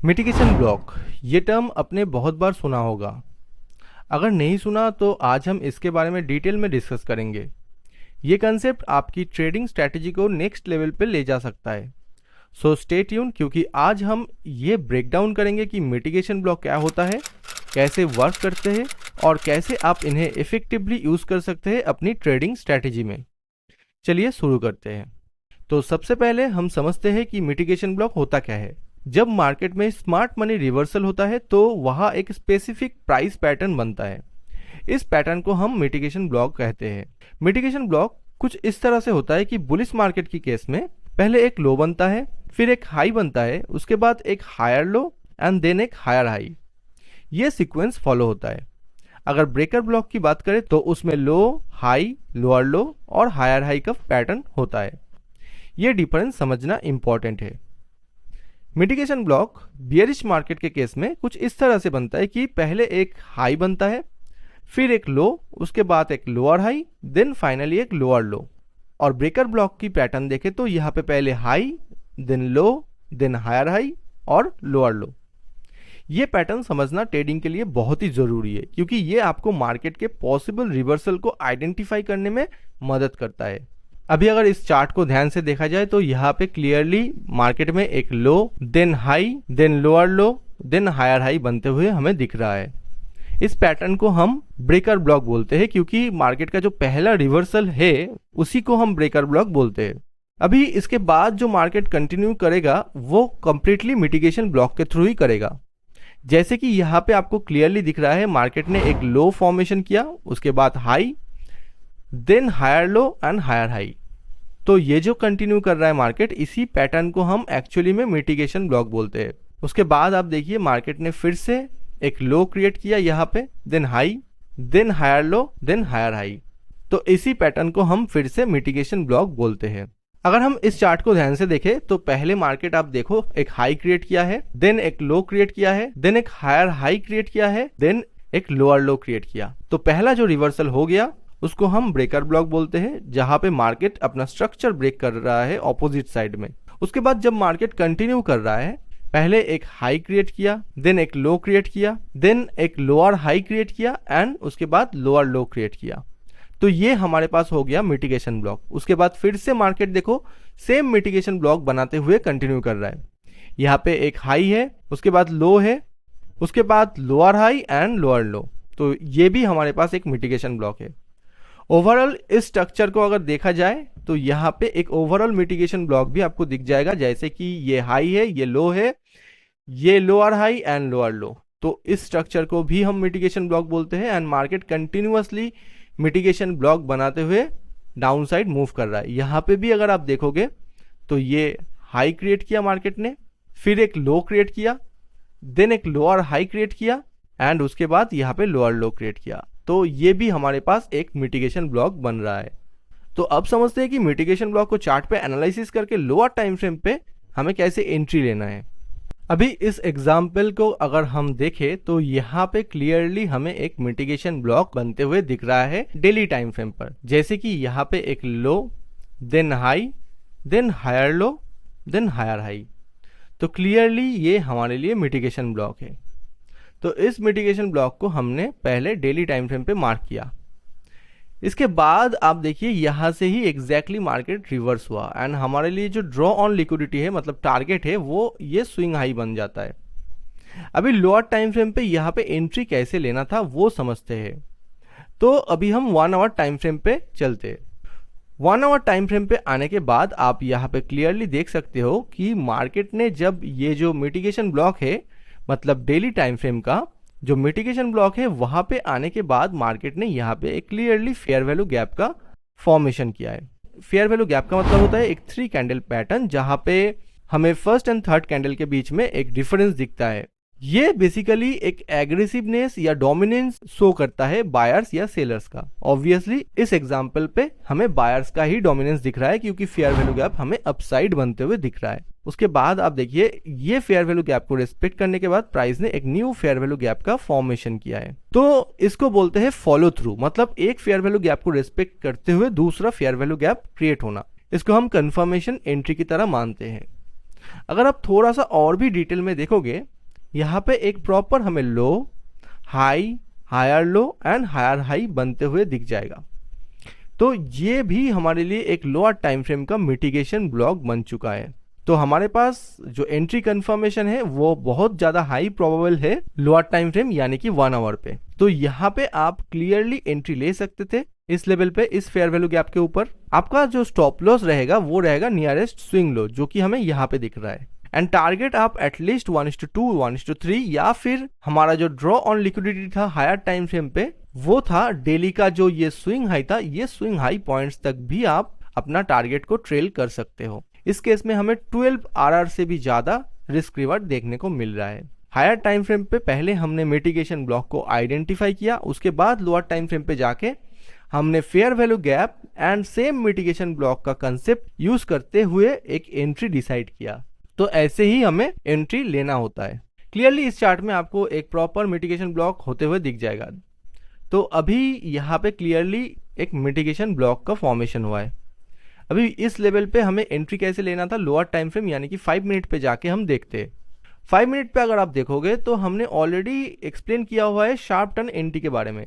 Mitigation block, ये term आपने बहुत बार सुना होगा। अगर नहीं सुना तो आज हम इसके बारे में डिटेल में डिस्कस करेंगे। ये कंसेप्ट आपकी ट्रेडिंग स्ट्रैटेजी को नेक्स्ट लेवल पे ले जा सकता है। सो स्टे ट्यून, क्योंकि आज हम ये ब्रेक डाउन करेंगे कि मिटिगेशन ब्लॉक क्या होता है, कैसे वर्क करते हैं और कैसे आप इन्हें इफेक्टिवली यूज़ कर सकते हैं अपनी ट्रेडिंग स्ट्रैटेजी में। चलिए शुरू करते हैं। तो सबसे पहले हम समझते हैं कि मिटिगेशन ब्लॉक होता क्या है। जब मार्केट में स्मार्ट मनी रिवर्सल होता है तो वहाँ एक स्पेसिफिक प्राइस पैटर्न बनता है। इस पैटर्न को हम मिटिगेशन ब्लॉक कहते हैं। मिटिगेशन ब्लॉक कुछ इस तरह से होता है कि बुलिश मार्केट की केस में पहले एक लो बनता है, फिर एक हाई बनता है, उसके बाद एक हायर लो एंड देन एक हायर हाई। ये सीक्वेंस फॉलो होता है। अगर ब्रेकर ब्लॉक की बात करें तो उसमें लो हाई, लोअर लो और हायर हाई का पैटर्न होता है। ये डिफरेंस समझना इंपॉर्टेंट है। मिटिगेशन ब्लॉक बियरिश मार्केट के केस में कुछ इस तरह से बनता है कि पहले एक हाई बनता है, फिर एक लो, उसके बाद एक लोअर हाई, देन फाइनली एक लोअर लो। और ब्रेकर ब्लॉक की पैटर्न देखें तो यहाँ पे पहले high, then low, then higher high और लोअर लो। ये पैटर्न समझना ट्रेडिंग के लिए बहुत ही जरूरी है, क्योंकि ये आपको मार्केट के पॉसिबल रिवर्सल को आइडेंटिफाई करने में मदद करता है। अभी अगर इस चार्ट को ध्यान से देखा जाए तो यहाँ पे क्लियरली मार्केट में एक low, then high, then lower low, then higher high बनते हुए हमें दिख रहा है। इस पैटर्न को हम ब्रेकर ब्लॉक बोलते हैं, क्योंकि मार्केट का जो पहला रिवर्सल है उसी को हम ब्रेकर ब्लॉक बोलते हैं। अभी इसके बाद जो मार्केट कंटिन्यू करेगा वो कंप्लीटली मिटिगेशन ब्लॉक के थ्रू ही करेगा। जैसे कि यहाँ पे आपको क्लियरली दिख रहा है, मार्केट ने एक लो फॉर्मेशन किया, उसके बाद high, then higher low and higher high. तो ये जो कंटिन्यू कर रहा है मार्केट, इसी पैटर्न को हम एक्चुअली में मिटिगेशन ब्लॉक बोलते हैं। उसके बाद आप देखिए मार्केट ने फिर से एक लो क्रिएट किया यहाँ पे, then high, then higher low, then higher high. तो इसी पैटर्न को हम फिर से मिटिगेशन ब्लॉक बोलते हैं। अगर हम इस चार्ट को ध्यान से देखें तो पहले मार्केट आप देखो एक हाई क्रिएट किया है, देन एक लो क्रिएट किया है, देन एक हायर हाई क्रिएट किया है, देन एक लोअर लो क्रिएट किया। तो पहला जो रिवर्सल हो गया उसको हम ब्रेकर ब्लॉक बोलते हैं, जहां पे मार्केट अपना स्ट्रक्चर ब्रेक कर रहा है ऑपोजिट साइड में। उसके बाद जब मार्केट कंटिन्यू कर रहा है, पहले एक हाई क्रिएट किया, देन एक लो क्रिएट किया, देन एक लोअर हाई क्रिएट किया एंड उसके बाद लोअर लो क्रिएट किया। तो ये हमारे पास हो गया मिटिगेशन ब्लॉक। उसके बाद फिर से मार्केट देखो सेम मिटिगेशन ब्लॉक बनाते हुए कंटिन्यू कर रहा है। यहाँ पे एक हाई है, उसके बाद लो है, उसके बाद लोअर हाई एंड लोअर लो। तो ये भी हमारे पास एक मिटिगेशन ब्लॉक है। ओवरऑल इस स्ट्रक्चर को अगर देखा जाए तो यहाँ पे एक ओवरऑल मिटिगेशन ब्लॉक भी आपको दिख जाएगा, जैसे कि ये हाई है, ये लो है, ये लोअर हाई एंड लोअर लो। तो इस स्ट्रक्चर को भी हम मिटिगेशन ब्लॉक बोलते हैं। And market continuously mitigation block बनाते हुए डाउन साइड मूव कर रहा है। यहाँ पे भी अगर आप देखोगे तो ये हाई क्रिएट किया मार्केट ने, फिर एक लो क्रिएट किया, देन एक लोअर हाई क्रिएट किया एंड उसके बाद यहाँ पे लोअर लो क्रिएट किया। तो ये भी हमारे पास एक मिटिगेशन ब्लॉक बन रहा है। तो अब समझते हैं कि मिटिगेशन ब्लॉक को चार्ट पे एनालिसिस करके लोअर टाइम फ्रेम पे हमें कैसे एंट्री लेना है। अभी इस एग्जाम्पल को अगर हम देखें तो यहाँ पे क्लियरली हमें एक मिटिगेशन ब्लॉक बनते हुए दिख रहा है डेली टाइम फ्रेम पर। जैसे कि यहाँ पे एक low, then high, then higher low, then higher high. तो क्लियरली ये हमारे लिए मिटिगेशन ब्लॉक है। तो इस मिटिगेशन ब्लॉक को हमने पहले डेली टाइम फ्रेम पे मार्क किया। इसके बाद आप देखिए यहाँ से ही एग्जैक्टली मार्केट रिवर्स हुआ एंड हमारे लिए जो ड्रॉ ऑन लिक्विडिटी है, मतलब टारगेट है, वो ये स्विंग हाई बन जाता है। अभी लोअर टाइम फ्रेम पे यहाँ पे एंट्री कैसे लेना था वो समझते हैं। तो अभी हम 1 आवर टाइम फ्रेम पे चलते हैं। 1 आवर टाइम फ्रेम पे आने के बाद आप यहाँ पे क्लियरली देख सकते हो कि मार्केट ने जब ये जो मिटिगेशन ब्लॉक है, मतलब डेली टाइम फ्रेम का जो मिटिगेशन ब्लॉक है, वहां पे आने के बाद मार्केट ने यहाँ पे एक क्लियरली फेयर वैल्यू गैप का फॉर्मेशन किया है। फेयर वैल्यू गैप का मतलब होता है एक 3 कैंडल पैटर्न, जहां पे हमें फर्स्ट एंड थर्ड कैंडल के बीच में एक डिफरेंस दिखता है। ये बेसिकली एक एग्रेसिवनेस या डोमिनेंस शो करता है बायर्स या सेलर्स का। ऑब्वियसली इस एग्जांपल पे हमें बायर्स का ही डोमिनेंस दिख रहा है, क्योंकि फेयर वैल्यू गैप हमें अपसाइड बनते हुए दिख रहा है। उसके बाद आप देखिए ये फेयर वैल्यू गैप को रिस्पेक्ट करने के बाद प्राइस ने एक न्यू फेयर वैल्यू गैप का फॉर्मेशन किया है। तो इसको बोलते हैं फॉलो थ्रू, मतलब एक फेयर वैल्यू गैप को रिस्पेक्ट करते हुए दूसरा फेयर वैल्यू गैप क्रिएट होना। इसको हम कंफर्मेशन एंट्री की तरह मानते हैं। अगर आप थोड़ा सा और भी डिटेल में देखोगे यहाँ पे एक प्रॉपर हमें low, high, higher low and higher high बनते हुए दिख जाएगा। तो ये भी हमारे लिए एक लोअर टाइम फ्रेम का मिटिगेशन ब्लॉक बन चुका है। तो हमारे पास जो एंट्री कंफर्मेशन है वो बहुत ज्यादा हाई प्रोबेबल है लोअर टाइम फ्रेम यानी कि 1 आवर पे। तो यहाँ पे आप क्लियरली एंट्री ले सकते थे इस लेवल पे, इस फेयर वैल्यू गैप के ऊपर। आपका जो स्टॉप लॉस रहेगा वो रहेगा नियरेस्ट स्विंग लो, जो कि हमें यहाँ पे दिख रहा है। एंड टारगेट आप एटलीस्ट 1:2, 1:3 या फिर हमारा जो ड्रॉ ऑन लिक्विडिटी था हायर टाइम फ्रेम पे वो था डेली का जो ये स्विंग हाई था, ये स्विंग हाई पॉइंट्स तक भी आप अपना टारगेट को ट्रेल कर सकते हो। इस केस में हमें 12 RR से भी ज्यादा रिस्क रिवार्ड देखने को मिल रहा है। हायर टाइम फ्रेम पे पहले हमने मिटिगेशन ब्लॉक को आइडेंटिफाई किया, उसके बाद लोअर टाइम फ्रेम पे जाके हमने fair value gap and same mitigation block का कंसेप्ट यूज करते हुए एक एंट्री डिसाइड किया। तो ऐसे ही हमें एंट्री लेना होता है। क्लियरली इस चार्ट में आपको एक प्रॉपर मिटिगेशन ब्लॉक होते हुए दिख जाएगा। तो अभी यहाँ पे क्लियरली एक मिटिगेशन ब्लॉक का फॉर्मेशन हुआ है। अभी इस लेवल पे हमें एंट्री कैसे लेना था, लोअर टाइम फ्रेम यानी कि 5 मिनट पे जाके हम देखते हैं। 5 मिनट पे अगर आप देखोगे तो हमने ऑलरेडी एक्सप्लेन किया हुआ है शार्प टर्न एंट्री के बारे में।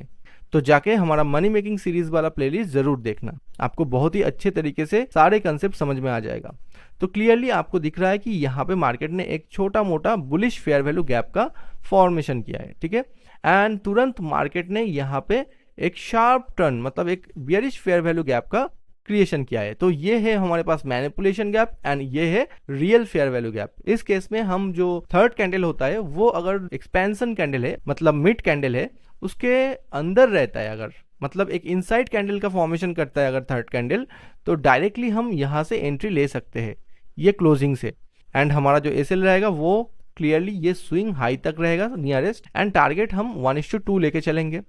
तो जाके हमारा मनी मेकिंग सीरीज वाला प्लेलिस्ट जरूर देखना, आपको बहुत ही अच्छे तरीके से सारे कंसेप्ट समझ में आ जाएगा। तो क्लियरली आपको दिख रहा है कि यहाँ पे मार्केट ने एक छोटा मोटा बुलिश फेयर वैल्यू गैप का फॉर्मेशन किया है, ठीक है। एंड तुरंत मार्केट ने यहाँ पे एक शार्प टर्न मतलब एक बियरिश फेयर वैल्यू गैप का क्रिएशन किया है। तो ये है हमारे पास मैनिपुलेशन गैप एंड ये है रियल फेयर वैल्यू गैप। इस केस में हम जो थर्ड कैंडल होता है वो अगर एक्सपेंशन कैंडल है मतलब मिड कैंडल है उसके अंदर रहता है, अगर मतलब एक इनसाइड कैंडल का फॉर्मेशन करता है अगर थर्ड कैंडल, तो डायरेक्टली हम यहाँ से एंट्री ले सकते हैं ये क्लोजिंग से। एंड हमारा जो एसएल रहेगा वो क्लियरली ये स्विंग हाई तक रहेगा नियरेस्ट, एंड टारगेट हम 1:2 लेके चलेंगे,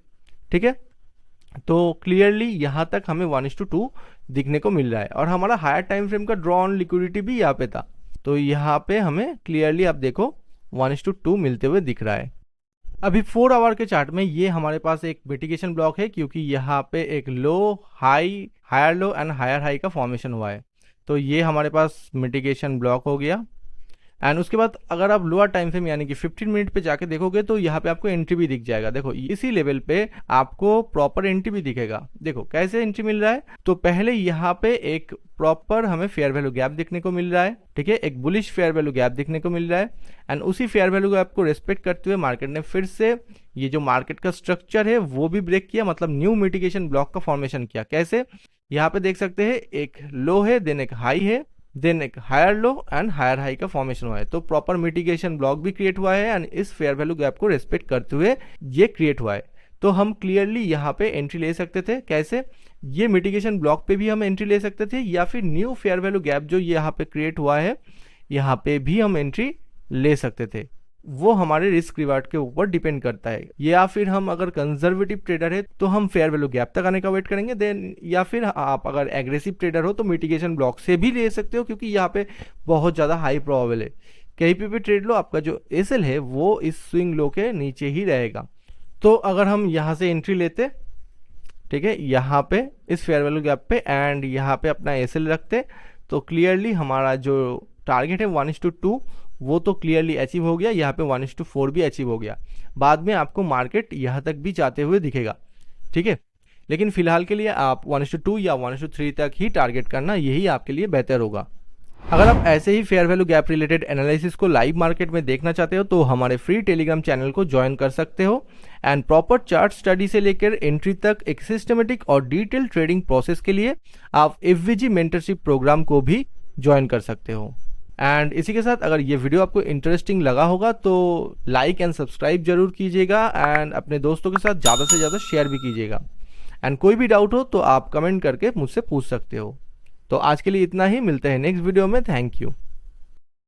ठीक है। तो क्लियरली यहाँ तक हमें 1:2 दिखने को मिल रहा है। और हमारा हायर टाइम फ्रेम का ड्रॉ ऑन लिक्विडिटी भी यहाँ पे था, तो यहाँ पे हमें क्लियरली आप देखो 1:2 मिलते हुए दिख रहा है। अभी 4 आवर के चार्ट में ये हमारे पास एक मिटिगेशन ब्लॉक है, क्योंकि यहाँ पे एक low high, higher low and higher high का फॉर्मेशन हुआ है। तो ये हमारे पास मिटिगेशन ब्लॉक हो गया। एंड उसके बाद अगर आप लोअर टाइम फ्रेम यानी कि 15 मिनट पे जाके देखोगे तो यहाँ पे आपको एंट्री भी दिख जाएगा। देखो इसी लेवल पे आपको प्रॉपर एंट्री भी दिखेगा। देखो कैसे एंट्री मिल रहा है, तो पहले यहाँ पे एक प्रॉपर हमें फेयर वैल्यू गैप देखने को मिल रहा है, ठीक है, एक बुलिश फेयर वैल्यू गैप देखने को मिल रहा है। एंड उसी फेयर वैल्यू गैप को रेस्पेक्ट करते हुए मार्केट ने फिर से ये जो मार्केट का स्ट्रक्चर है वो भी ब्रेक किया, मतलब न्यू मिटिगेशन ब्लॉक का फॉर्मेशन किया। कैसे, यहाँ पे देख सकते हैं एक लो है, देन एक हाई है, देन एक higher low and higher high का फॉर्मेशन हुआ है। तो प्रॉपर मिटिगेशन ब्लॉक भी क्रिएट हुआ है एंड इस फेयर वैल्यू गैप को रेस्पेक्ट करते हुए ये क्रिएट हुआ है। तो हम क्लियरली यहाँ पे एंट्री ले सकते थे। कैसे, ये मिटिगेशन ब्लॉक पे भी हम एंट्री ले सकते थे, या फिर न्यू फेयर वैल्यू गैप जो यहाँ पे क्रिएट हुआ है यहाँ पे भी हम एंट्री ले सकते थे। वो हमारे रिस्क रिवार्ड के ऊपर डिपेंड करता है। या फिर हम अगर कंजर्वेटिव ट्रेडर है तो हम फेयर वैल्यू गैप तक आने का वेट करेंगे, देन या फिर आप अगर एग्रेसिव ट्रेडर हो तो मिटिगेशन ब्लॉक से भी ले सकते हो, क्योंकि यहाँ पे बहुत ज़्यादा हाई प्रोबेबल है। कहीं पे भी ट्रेड लो, आपका जो एसएल है वो इस स्विंग लो के नीचे ही रहेगा। तो अगर हम यहाँ से एंट्री लेते, ठीक है, यहाँ पे इस फेयर वैल्यू गैप पे एंड यहाँ पे अपना एसएल रखते, तो क्लियरली हमारा जो टारगेट है 1:2 वो तो क्लियरली अचीव हो गया। यहाँ पे 1:4 भी अचीव हो गया। बाद में आपको मार्केट यहाँ तक भी जाते हुए दिखेगा, ठीक है। लेकिन फिलहाल के लिए आप 1:2 या 1:3 तक ही टारगेट करना, यही आपके लिए बेहतर होगा। अगर आप ऐसे ही fair value gap related analysis को लाइव मार्केट में देखना चाहते हो तो हमारे फ्री टेलीग्राम चैनल को ज्वाइन कर सकते हो। एंड प्रॉपर चार्ट स्टडी से लेकर एंट्री तक एक सिस्टमेटिक और डिटेल ट्रेडिंग प्रोसेस के लिए आप एफवीजी मेंटरशिप प्रोग्राम को भी ज्वाइन कर सकते हो। एंड इसी के साथ अगर ये वीडियो आपको इंटरेस्टिंग लगा होगा तो लाइक एंड सब्सक्राइब जरूर कीजिएगा एंड अपने दोस्तों के साथ ज़्यादा से ज़्यादा शेयर भी कीजिएगा। एंड कोई भी डाउट हो तो आप कमेंट करके मुझसे पूछ सकते हो। तो आज के लिए इतना ही, मिलते हैं नेक्स्ट वीडियो में। Thank you.